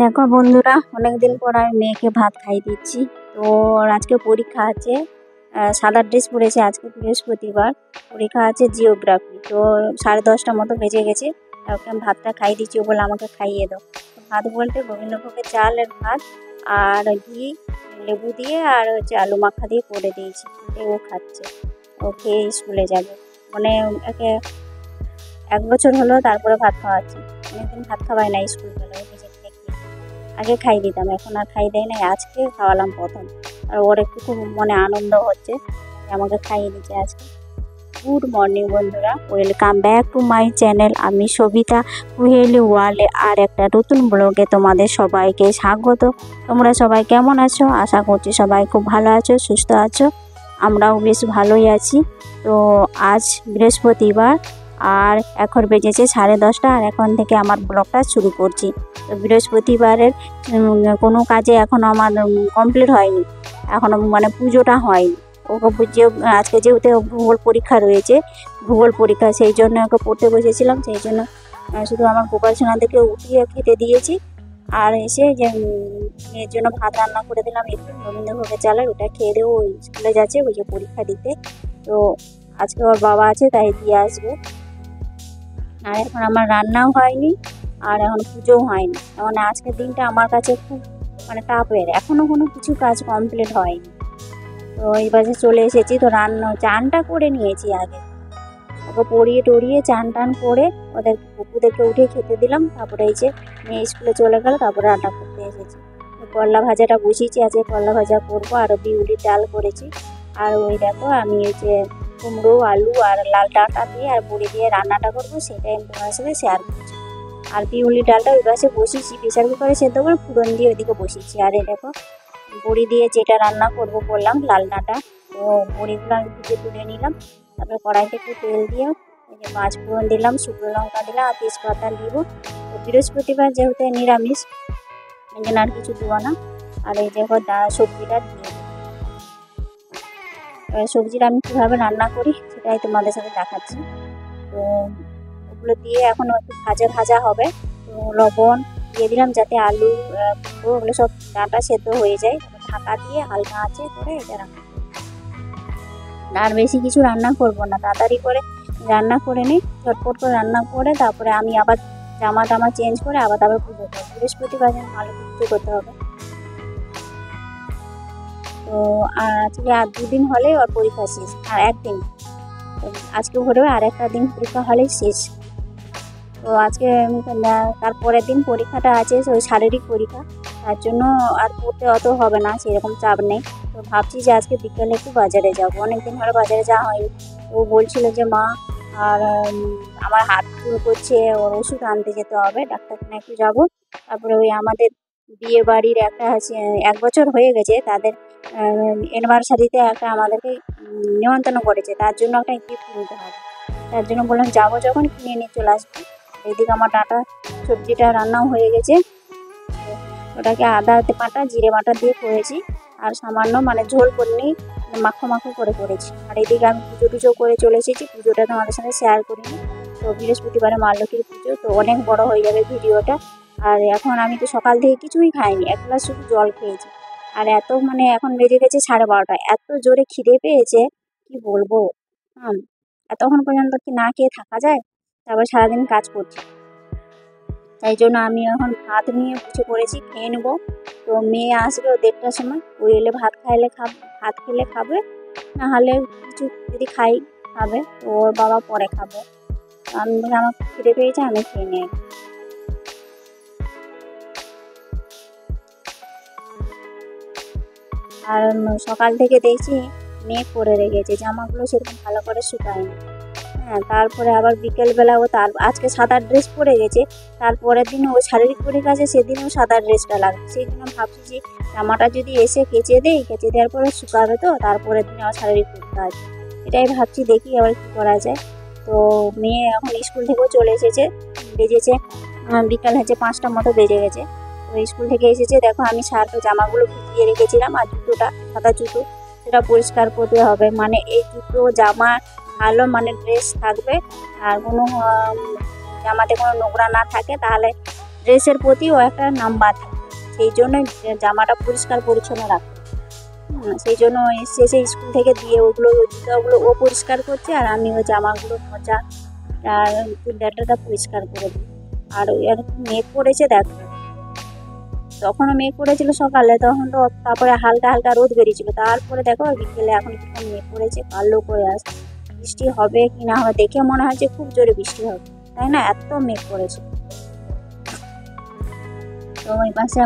দেখো বন্ধুরা, অনেকদিন পর আমি মেয়েকে ভাত খাই দিচ্ছি। তো ওর আজকে পরীক্ষা আছে। সাদা ড্রেস পরেছে, আজকে বৃহস্পতিবার, পরীক্ষা আছে জিওগ্রাফি। তো 10:30 মতো বেজে গেছে। ওকে আমি ভাতটা খাই দিচ্ছি, ও বলে আমাকে খাইয়ে দাও। ভাত বলতে গোবিন্দভোগের চালের ভাত আর ঘি, লেবু দিয়ে আর হচ্ছে আলু মাখা দিয়ে করে দিয়েছি। ও খাচ্ছে, ও খেয়ে স্কুলে যাবে। মানে একে 1 বছর হলো তারপরে ভাত খাওয়াচ্ছি। অনেকদিন ভাত খাওয়াই না স্কুল বেলায়। আগে খাই দিতাম, এখন আর খাই দেয় নাই, আজকে খাওয়ালাম প্রথম। আর ওর একটু খুব মনে আনন্দ হচ্ছে যে আমাকে খাইয়ে দিচ্ছে আজকে। গুড মর্নিং বন্ধুরা, welcome back to my channel. আমি সবিতা কুহেলি ওয়ার্ল্ডে আর একটা নতুন ব্লগে তোমাদের সবাইকে স্বাগত। তোমরা সবাই কেমন আছো? আশা করছি সবাই খুব ভালো আছো, সুস্থ আছো। আমরাও বেশ ভালোই আছি। তো আজ বৃহস্পতিবার আর এখন বেজেছে 10:30, আর এখন থেকে আমার ব্লগটা শুরু করছি। তো বৃহস্পতিবারের কোনো কাজে এখনও আমার কমপ্লিট হয়নি, এখনও মানে পুজোটা হয়নি। ওকে যে আজকে যেহেতু ভূগোল পরীক্ষা রয়েছে, ভূগোল পরীক্ষা, সেই জন্য ওকে পড়তে বসেছিলাম। সেই জন্য শুধু আমার গোপাল সোনাদেরকে উঠিয়ে খেতে দিয়েছি। আর এসে যে মেয়ের জন্য ভাত রান্না করে দিলাম একটু গোবিন্দভোগের চালের, ওটা খেয়ে দেবো। ওই স্কুলে যাচ্ছে, ওই যে পরীক্ষা দিতে। তো আজকে ওর বাবা আছে, তাই দিয়ে আসবে। আর এখন আমার রান্নাও হয়নি, আর এখন পুজোও হয়নি। মানে আজকের দিনটা আমার কাছে খুব মানে টাফের, এখনও কোনো কিছু কাজ কমপ্লিট হয়নি। তো এই বাজে চলে এসেছি। তো চানটা করে নিয়েছি আগে, ওকে পরিয়ে টরিয়ে চান টান করে ওদের পুকুরদেরকে উঠিয়ে খেতে দিলাম। তারপরে এই যে মেয়ে স্কুলে চলে গেল, তারপরে রান্না করতে এসেছি। করলা ভাজাটা বসিয়েছি, আজকে করলা ভাজা করবো, আর বিউলির ডাল করেছি। আর ওই দেখো আমি এই যে কুমড়ো, আলু আর লাল ডাঁটা দিয়ে আর বড়ি দিয়ে রান্নাটা করবো, সেটাই আমি তোমার সাথে শেয়ার করছি। আর বিউলির ডালটা ওই পাশে বসিয়েছি, প্রেসার কুকারে সেদ্ধ করে ফুরন দিয়ে ওইদিকে বসিয়েছি। আর এই দেখো বড়ি দিয়ে যেটা রান্না করবো বললাম, লাল ডাঁটা, তো বড়িগুলো আমি ভেজে তুলে নিলাম। তারপরে কড়াইতে একটু তেল দিয়ে এই যে মাছ ফোড়ন দিলাম, শুকনো লঙ্কা দিলাম আর তেজপাতা দিব। তো বৃহস্পতিবার যেহেতু নিরামিষ, এই জন্য আর কিছু দেবো না। আর এই যে সবজিটা দিয়ে দেবো। সবজিটা আমি কীভাবে রান্না করি সেটাই তোমাদের সাথে দেখাচ্ছি। তো ওগুলো দিয়ে এখন একটু ভাজা ভাজা হবে। তো লবণ দিয়ে দিলাম যাতে আলু ওগুলো সব ডাঁটা সেদ্ধ হয়ে যায়। ঢাকা দিয়ে হালকা আঁচে করে এটা রান্না করবো। আর বেশি কিছু রান্না করবো না, তাড়াতাড়ি করে রান্না করে নিই, ঝটপট করে রান্না করে তারপরে আমি আবার জামা টামা চেঞ্জ করে আবার পুজো করবো। বৃহস্পতিবার যেন ভালো পুজো করতে হবে। তো আজকে আর 2 দিন হলেই ওর পরীক্ষা শেষ, আর 1 দিন আজকে ভরে আর একটা দিন পরীক্ষা হলেই শেষ। তো আজকে তারপরের দিন পরীক্ষাটা আছে, ওই শারীরিক পরীক্ষা, তার জন্য আর পড়তে অত হবে না, সেরকম চাপ নেই। তো ভাবছি যে আজকে বিকেলে একটু বাজারে যাবো, অনেকদিন ধরে বাজারে যাওয়া হয়নি। তো বলছিল যে মা আর আমার হাত চুল করছে, ওর ওষুধ আনতে যেতে হবে, ডাক্তারখানা একটু যাবো। তারপরে ওই আমাদের বিয়ে বাড়ির একটা 1 বছর হয়ে গেছে, তাদের অ্যানিভার্সারিতে একটা আমাদেরকে নিমন্ত্রণ করেছে, তার জন্য একটা গিফট কিনতে হবে। তার জন্য বললাম যাবো যখন কিনে নিয়ে চলে আসবো। এদিকে আমার ডাঁটা সবজিটা রান্নাও হয়ে গেছে, ওটাকে আদা বাটা জিরে বাটা দিয়ে করেছি। আর সামান্য মানে ঝোল করিনি, মাখো মাখো করে করেছি। আর এদিকে আমি পুজো টুজো করে চলে এসেছি, পুজোটা তোমাদের সাথে শেয়ার করিনি। তো বৃহস্পতিবারে মা লক্ষ্মীর পুজো, তো অনেক বড় হয়ে যাবে ভিডিওটা। আর এখন আমি তো সকাল থেকে কিছুই খাইনি, 1 গ্লাস শুধু জল খেয়েছি। আর এত মানে এখন বেজে গেছে 12:30, এত জোরে খিদে পেয়েছে কি বলবো। এতক্ষণ পর্যন্ত কি না খেয়ে থাকা যায়? তারপর সারাদিন কাজ করছি, তাই জন্য আমি এখন ভাত নিয়ে বসে পড়েছি, খেয়ে নেবো। তো মেয়ে আসবে 1:30টার সময়, ও এলে ভাত খেলে খাবে, না হলে কিছু যদি খাই খাবে, তো ওর বাবা পরে খাবে। আমি আমার খিদে পেয়েছে, আমি খেয়ে নিই। আর সকাল থেকে দেখছি মেঘ করে রেখেছে, জামাগুলো সেরকম ভালো করে শুকায়নি। তারপরে আবার বিকেলবেলা ও আজকে সাদা ড্রেস পরে গেছে, তারপরের দিন ও শারীরিক পরীক্ষা আছে, সেদিনও সাদা ড্রেসটা লাগবে। সেই জন্য ভাবছি যে জামাটা যদি এসে কেচে দেওয়ার পরে শুকাবে, তো তারপরের দিন আবার শারীরিক পরীক্ষা আছে। এটাই ভাবছি, দেখি আবার কী করা যায়। তো মেয়ে এখন স্কুল থেকেও চলে এসেছে, বেজেছে বিকাল হচ্ছে 5টা মতো বেজে গেছে। তো স্কুল থেকে এসেছে, দেখো আমি শার্টের জামাগুলো ভিজিয়ে রেখেছিলাম, আর জুতোটা সাদা জুতো সেটা পরিষ্কার করতে হবে। মানে এই জুতো জামা ভালো মানে ড্রেস থাকবে, আর কোনো জামাতে কোনো নোংরা না থাকে, তাহলে ড্রেসের প্রতিও একটা নাম্বার থাকে, সেই জন্য জামাটা পরিষ্কার পরিচ্ছন্ন রাখে। সেই জন্য শেষে স্কুল থেকে দিয়ে ওগুলো জুতাগুলো ও পরিষ্কার করছে, আর আমি ওই জামাগুলো মোজা আর চুড়িদারটা পরিষ্কার করে দিই। আর আর মেঘ পড়েছে দেখো, তখনও মেঘ পড়েছিল সকালে, তখন তো তারপরে হালকা হালকা রোদ বেরিয়েছিল, তারপরে দেখো বিকেলে এখন একটু মেঘ পড়েছে, কালো করে আসছে। বৃষ্টি হবে কি না হবে দেখে মনে হয় যে খুব জোরে বৃষ্টি হবে, তাই না? এত মেঘ পড়েছে। তো ওই পাশে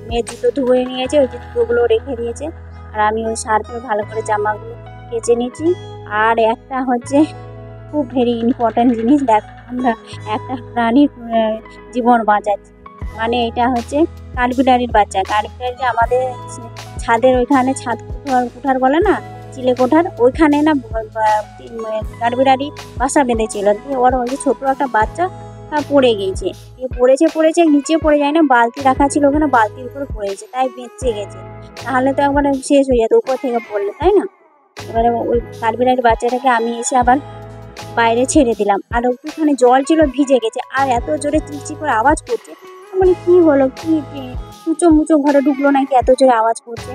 মেয়ের জুতো ধুয়ে নিয়েছে, ওই জুতোগুলো রেখে দিয়েছে, আর আমি ওই সার্ফে ভালো করে জামাগুলো কেচে নিয়েছি। আর একটা হচ্ছে খুব ভেরি ইম্পর্ট্যান্ট জিনিস, দেখ আমরা একটা প্রাণীর জীবন বাঁচাচ্ছি, মানে এটা হচ্ছে কাঠবিড়ালির বাচ্চা। কাঠবিড়ালি আমাদের ছাদের ওইখানে, ছাদ কোঠার বলে না, চিলে কোঠার, ওইখানে না কাঠবিড়ালি বাসা বেঁধেছিল। দিয়ে ওর ওই যে ছোটো একটা বাচ্চা পড়ে গিয়েছে, পড়েছে নিচে পড়ে যায় না, বালতি রাখা ছিল ওখানে, বালতির উপরে পড়েছে, তাই বেঁচে গেছে। তাহলে তো একবারে শেষ হয়ে যেত উপর থেকে পড়লে, তাই না? এবারে ওই কাঠবিড়ালির বাচ্চাটাকে আমি এসে আবার বাইরে ছেড়ে দিলাম, আর একটুখানি জল ছিল ভিজে গেছে, আর এত জোরে চিকচিক করে আওয়াজ করছে, মানে কি হলো, কি মুচো মুচো ঘরে ঢুকলো নাকি এত জোরে আওয়াজ করছে।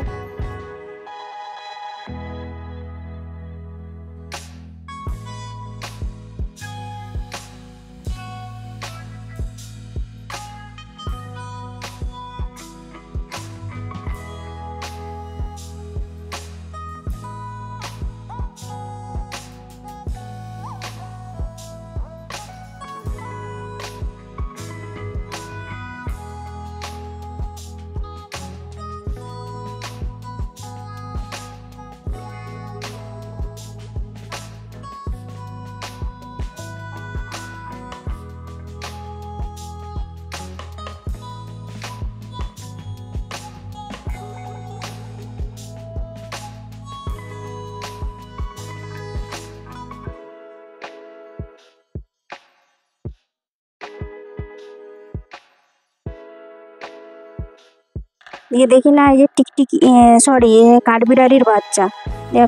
দিয়ে দেখি না এই যে টিকটিকি, সরি, কাঠবিড়ালির বাচ্চা,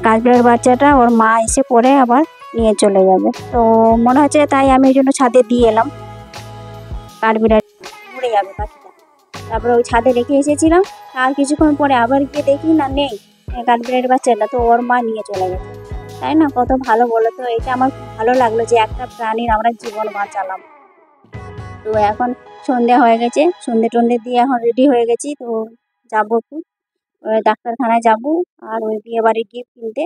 কাঠবিড়ালির বাচ্চাটা ওর মা এসে পরে আবার নিয়ে চলে যাবে, তো মনে হচ্ছে তাই আমি ওই জন্য ছাদে দিয়ে এলাম, কাঠবিড়ালি উড়ে যাবে পাখিটা। তারপরে ওই ছাদে রেখে এসেছিলাম, আর কিছুক্ষণ পরে আবার গিয়ে দেখি না নেই কাঠবিড়ালির বাচ্চাটা, তো ওর মা নিয়ে চলে গেছে। তাই না, কত ভালো বলো তো, এটা আমার খুব ভালো লাগলো যে একটা প্রাণীর আমরা জীবন বাঁচালাম। তো এখন সন্ধে হয়ে গেছে, সন্ধে টন্ধে দিয়ে এখন রেডি হয়ে গেছি, তো যাবো একটু ডাক্তারখানায় যাব, আর ওই বিয়ে বাড়ির গিফট কিনতে,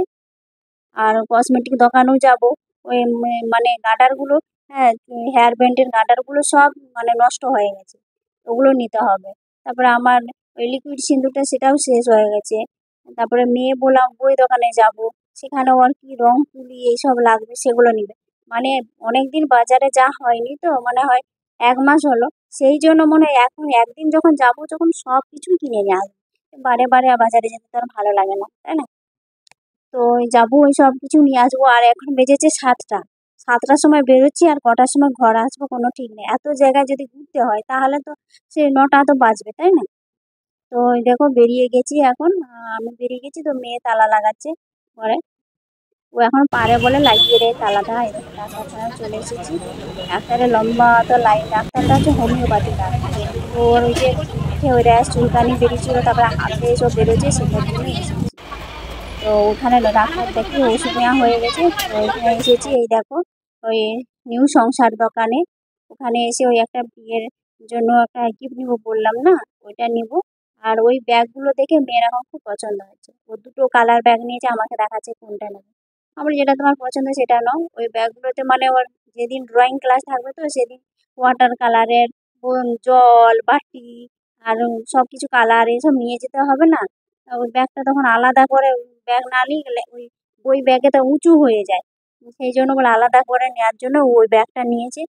আর কসমেটিক দোকানেও যাব। ওই মানে গার্ডারগুলো, হ্যাঁ, হেয়ার ব্যান্ডের গার্ডারগুলো সব মানে নষ্ট হয়ে গেছে, ওগুলো নিতে হবে। তারপরে আমার ওই লিকুইড সিঁদুরটা সেটাও শেষ হয়ে গেছে। তারপরে মেয়ে বললাম বই দোকানে যাব, সেখানেও আর কি রং তুলি এইসব লাগবে, সেগুলো নিবে। মানে অনেকদিন বাজারে যা হয়নি, তো মনে হয় 1 মাস হলো, সেই জন্য মনে হয় এখন একদিন যখন যাব, যখন সব কিছুই কিনে নিয়ে আসবো, বারে বারে বাজারে যেতে তো আর ভালো লাগে না, তাই না? তো ওই যাবো, ওই সব কিছু নিয়ে আসবো। আর এখন বেজেছে 7টা, 7টার সময় বেরোচ্ছি, আর কটার সময় ঘর আসবো কোনো ঠিক নেই। এত জায়গায় যদি ঘুরতে হয় তাহলে তো সে 9টা তো বাজবে, তাই না? তো ওই দেখো বেরিয়ে গেছি এখন, আমি বেরিয়ে গেছি, তো মেয়ে তালা লাগাচ্ছে ঘরে, ও এখন পারে বলে লাগিয়ে দেয় তালাটা। এই দেখো ডাক্তারখানায় চলে এসেছি, ডাক্তারের লম্বা তো লাইন, ডাক্তারটা হচ্ছে হোমিওপ্যাথি ডাক্তার। তো ওর ওই যে মুখে ওই র্যাশ চুলকানি বেরিয়েছিল, তারপরে হাতে সব বেরোচ্ছে, সেটার জন্যই এসেছি। তো ওখানে ডাক্তার দেখি ওষুধ নেওয়া হয়ে গেছে, তো ওইখানে এসেছি। এই দেখো ওই নিউ সংসার দোকানে, ওখানে এসে ওই একটা বিয়ের জন্য একটা গিফট নিবো বললাম না, ওইটা নিব। আর ওই ব্যাগগুলো দেখে মেয়ের এখন খুব পছন্দ হয়েছে, ও দুটো কালার ব্যাগ নিয়েছে, আমাকে দেখাচ্ছে কোনটা নেবে। আমার যেটা তোমার পছন্দ সেটা নাও। ওই ব্যাগগুলোতে মানে ওর যেদিন ড্রয়িং ক্লাস থাকবে, তো সেদিন ওয়াটার কালারের জল বাটি আর সব কিছু কালার এসব নিয়ে যেতে হবে না। ওই ব্যাগটা তখন আলাদা করে, ব্যাগ না নিয়ে গেলে ওই ওই ব্যাগটা উঁচু হয়ে যায়, সেই জন্য বলে আলাদা করে নেওয়ার জন্য ওই ব্যাগটা নিয়েছে।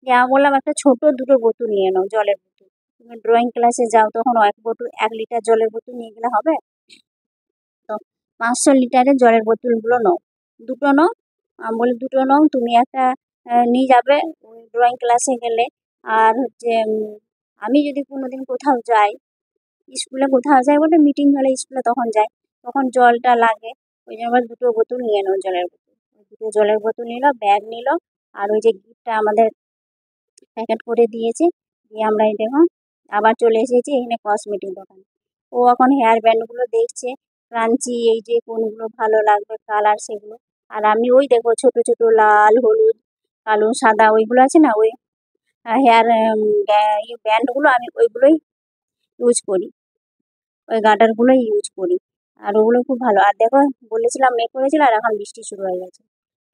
যে আমি বললাম একটা ছোট দুটো বোতল নিয়ে নাও, জলের বোতল, তুমি ড্রয়িং ক্লাসে যাও তখন 1 লিটার জলের বোতল নিয়ে গেলে হবে। তো 500 লিটারের জলের বোতলগুলো নাও, দুটো নাও। আমি বলি দুটো নাও, তুমি একটা নিয়ে যাবে ওই ড্রয়িং ক্লাসে গেলে। আর হচ্ছে আমি যদি কোনোদিন কোথাও যাই, স্কুলে কোথাও যাই বলতে মিটিং হলে স্কুলে তখন যাই, তখন জলটা লাগে, ওই জন্য আবার দুটো বোতল নিয়ে নাও, জলের বোতল। ওই দুটো জলের বোতল নিল, ব্যাগ নিল, আর ওই যে গিফটটা আমাদের প্যাকেট করে দিয়েছে, আমরা এই দেখো আবার চলে এসেছি এখানে কসমেটিক দোকান। ও এখন হেয়ার ব্যান্ডগুলো দেখছে, ক্রাঞ্চি এই যে কোনগুলো ভালো লাগবে কালার সেগুলো। আর আমি ওই দেখো ছোট ছোট লাল হলুদ কালো সাদা ওইগুলো আছে না, ওই হেয়ার ব্যান্ডগুলো আমি ওইগুলোই ইউজ করি, ওই গার্ডারগুলোই ইউজ করি। আর ওগুলো খুব ভালো। আর দেখো বলেছিলাম মেঘ করেছিল আর এখন বৃষ্টি শুরু হয়ে গেছে।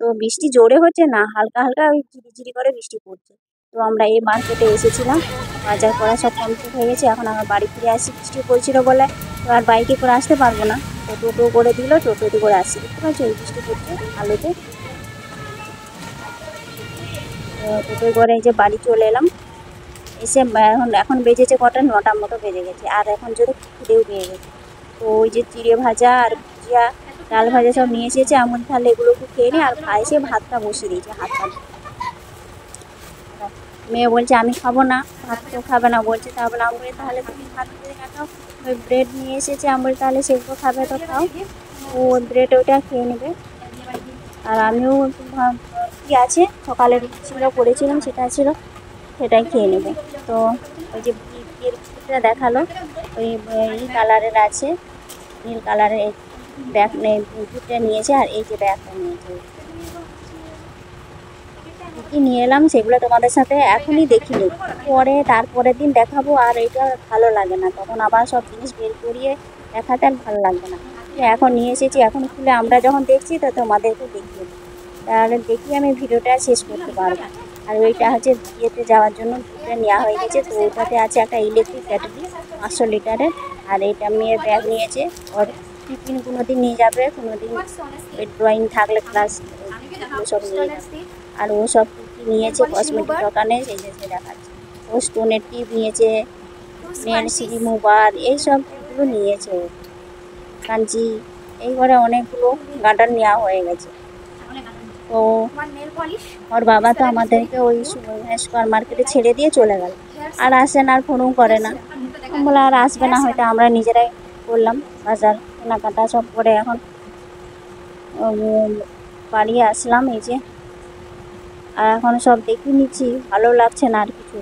তো বৃষ্টি জোরে হচ্ছে না, হালকা হালকা ওই ঝিরিঝিরি করে বৃষ্টি পড়ছে। তো আমরা এই মার্কেটে এসেছিলাম, বাজার করা সব কমপ্লিট হয়ে গেছে। এখন আমার বাড়ি ফিরে আসি, বৃষ্টি পড়ছিল বলে তো আর বাইকে করে আসতে পারবো না, তো টোটো করে দিল, টোটোতে করে আসছি। দেখতে পাচ্ছি ওই বৃষ্টি পড়ছে আলোতে। টোটোয় করে এই যে বাড়ি চলে এলাম। এসে এখন বেজেছে কটা, 9টার মতো বেজে গেছে। আর এখন যদি খিদেও পেয়ে গেছে, তো ওই যে চিড়ে ভাজা আর ভুজিয়া ডাল ভাজা সব নিয়ে এসেছে। এমন তাহলে এগুলো একটু খেয়ে নিই। আর এসে ভাতটা বসিয়ে দিয়েছে, হাতটা। মেয়ে বলছে আমি খাবো না, ভাত তো খাবে না বলছে। তারপরে আমি বলি তাহলে তুমি ভাত করে খাও, ওই ব্রেড নিয়ে এসেছে। আমি বলি তাহলে সেগুলো খাবে তো খাও, ও ব্রেড ওইটা খেয়ে নেবে। আর আমিও একটু কি আছে সকালে রুটি ছিল করেছিলাম, সেটা ছিল, সেটাই খেয়ে নেবে। তো ওই যে বিয়ের কুর্তিটা দেখালো, ওই এই কালারের আছে, নীল কালারের ব্যাগ কুর্তিটা নিয়েছে। আর এই যে ব্যাগটা নিয়েছে, কি নিয়ে এলাম সেগুলো তোমাদের সাথে এখনই দেখিনি, পরে তারপরের দিন দেখাবো। আর এটা ভালো লাগে না, তখন আবার সব জিনিস বের করিয়ে দেখাতে আর ভালো লাগবে না। এখন নিয়ে এসেছি, এখন খুলে আমরা যখন দেখছি তো তোমাদেরকে দেখিয়ে দিই, তাহলে দেখি আমি ভিডিওটা শেষ করতে পারবো। আর ওইটা হচ্ছে বিয়েতে যাওয়ার জন্য দুধটা নেওয়া হয়ে গেছে। তো ওটাতে আছে একটা ইলেকট্রিক ব্যাটারি 500 লিটারের। আর এইটা মেয়ের ব্যাগ নিয়েছে, ওর টিফিন কোনো দিন নিয়ে যাবে, কোনো দিন ড্রয়িং থাকলে ক্লাস সব নিয়ে যাবে। আর ও সব কী নিয়েছে কসমেটিক দোকানে সেই যে দেখাচ্ছে। ও স্টোনের টিপ নিয়েছে, নেল রিমুভার এইসবগুলো নিয়েছে ও, কাঞ্চি, এইবারে অনেকগুলো গার্ডার নেওয়া হয়ে গেছে। তো ওর বাবা তো আমাদেরকে ওই সুপার মার্কেটে ছেড়ে দিয়ে চলে গেল, আর আসে না, আর ফোনও করে না। বলে আর আসবে না, হয়তো আমরা নিজেরাই করলাম বাজার কেনাকাটা সব করে। এখন বাড়ি আসলাম এই যে, আর এখন সব দেখে নিচ্ছি, ভালো লাগছে না আর কিছু।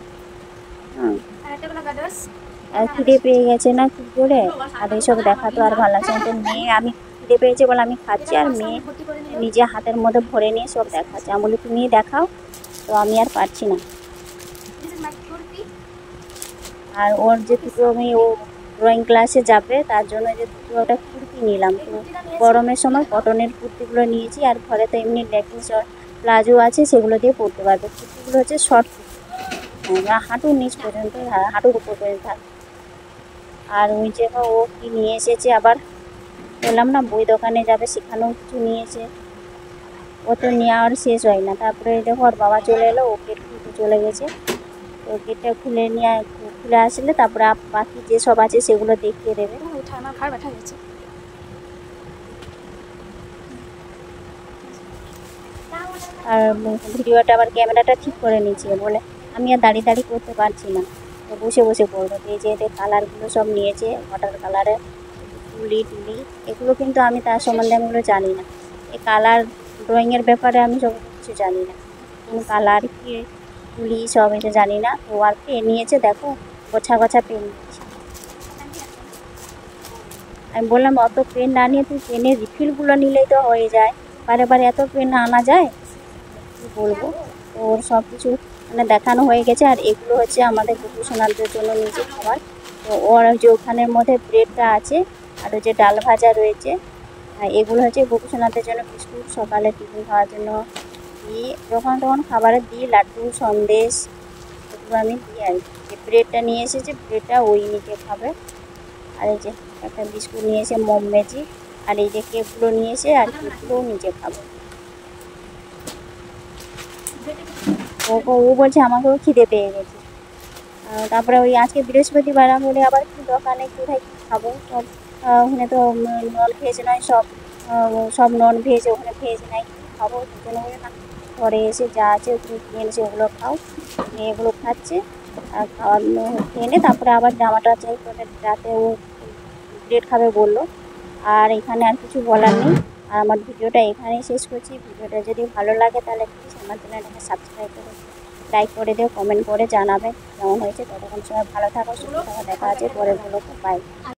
আর খিদে পেয়ে গেছে না খুব জোরে, আর এইসব দেখা তো আর ভালো লাগছে না। তো মেয়ে, আমি খিদে পেয়েছে বলে আমি খাচ্ছি, আর মেয়ে নিজে হাতের মধ্যে ভরে নিয়ে সব দেখাচ্ছে। আমি বলি তুমি দেখাও, তো আমি আর পারছি না। আর ওর যে দুটো ও ড্রয়িং ক্লাসে যাবে, তার জন্য যে দুটো কুর্তি নিলাম। তো গরমের সময় কটনের কুর্তিগুলো নিয়েছি, আর ঘরে তো এমনি লেগিংস প্লাজো আছে, সেগুলো দিয়ে পরতে পারবে। কুর্তিগুলো হচ্ছে শর্ট কুর্তি, হাঁটুর নিচ পর্যন্ত, হাঁটুর উপর পর্যন্ত থাকে। আর ওই যে ও কি নিয়ে এসেছে আবার, বললাম না বই দোকানে যাবে, সেখানেও কিছু নিয়েছে। ও তো নেওয়ার শেষ হয় না। তারপরে দেখো ওর বাবা চলে এলো, ও গেট খুলতে চলে গেছে। তো গেটটা খুলে আসলে তারপরে বাকি যে সব আছে সেগুলো দেখিয়ে দেবে। আমার ঘাড় ব্যথা গেছে। আর ভিডিওটা আবার ক্যামেরাটা ঠিক করে নিচ্ছে বলে আমি আর দাঁড়িয়ে দাঁড়িয়ে করতে পারছি না, তো বসে বসে করবো। তো এই যে এদের কালারগুলো সব নিয়েছে, ওয়াটার কালারের টুলি এগুলো, কিন্তু আমি তার সম্বন্ধে এগুলো জানি না। এই কালার ড্রয়িংয়ের ব্যাপারে আমি সব কিছু জানি না, কোন কালার কি তুলি সব এটা জানি না। তো আর পেন নিয়েছে, দেখো গোছা গোছা পেন নিয়েছে। আমি বললাম অত পেন না নিয়ে তুই পেনের রিফিলগুলো নিলেই তো হয়ে যায়, বারে বারে এত পেন আনা যায়, কী বলবো। তো ওর সব কিছু মানে দেখানো হয়ে গেছে। আর এগুলো হচ্ছে আমাদের ভোকেশনালদের জন্য নিজে খাবার। তো ওর যে ওখানের মধ্যে ব্রেডটা আছে, আর ওই যে ডাল ভাজা রয়েছে, এগুলো হচ্ছে ভোকেশনালদের জন্য বিস্কুট, সকালে টিফিন খাওয়ার জন্য দিই, যখন তখন খাবারে দিই, লাড্ডু সন্দেশ এগুলো আমি দিই। আর যে ব্রেডটা নিয়ে এসেছে, ব্রেডটা ওই নিজে খাবে। আর এই যে একটা বিস্কুট নিয়েছে মম ম্যাজিক, আর এই যে কেকগুলো নিয়েছে, আর কেকগুলোও নিজে খাবে। ও বলছে আমাকেও খিদে পেয়ে গেছে। তারপরে ওই আজকে বৃহস্পতিবার, আমি বলি আবার কি দোকানে কোথায় কী খাবো, সব ওখানে তো নন ভেজ নয়, সব নন ভেজ, ওখানে ভেজ নাই, কী খাবো। দুজনে বলে না, ঘরে এসে যা আছে তুমি কিনে এনেছে ওগুলো খাও। এগুলো খাচ্ছে, আর খেয়ে নে, তারপরে আবার জামাটা চেঞ্জ করে রাতে ও ব্রেড খাবে বললো। আর এখানে আর কিছু বলার নেই। আর আমার ভিডিওটা এখানেই শেষ করছি। ভিডিওটা যদি ভালো লাগে তাহলে প্লিজ আমার চ্যানেলটাকে সাবস্ক্রাইব করুন। লাইক করে দিও, কমেন্ট করে জানাবে কেমন হয়েছে। ততক্ষণ সময় ভালো থাকো, সুস্থ থাকো, দেখা আছে পরের ব্লগে। বাই।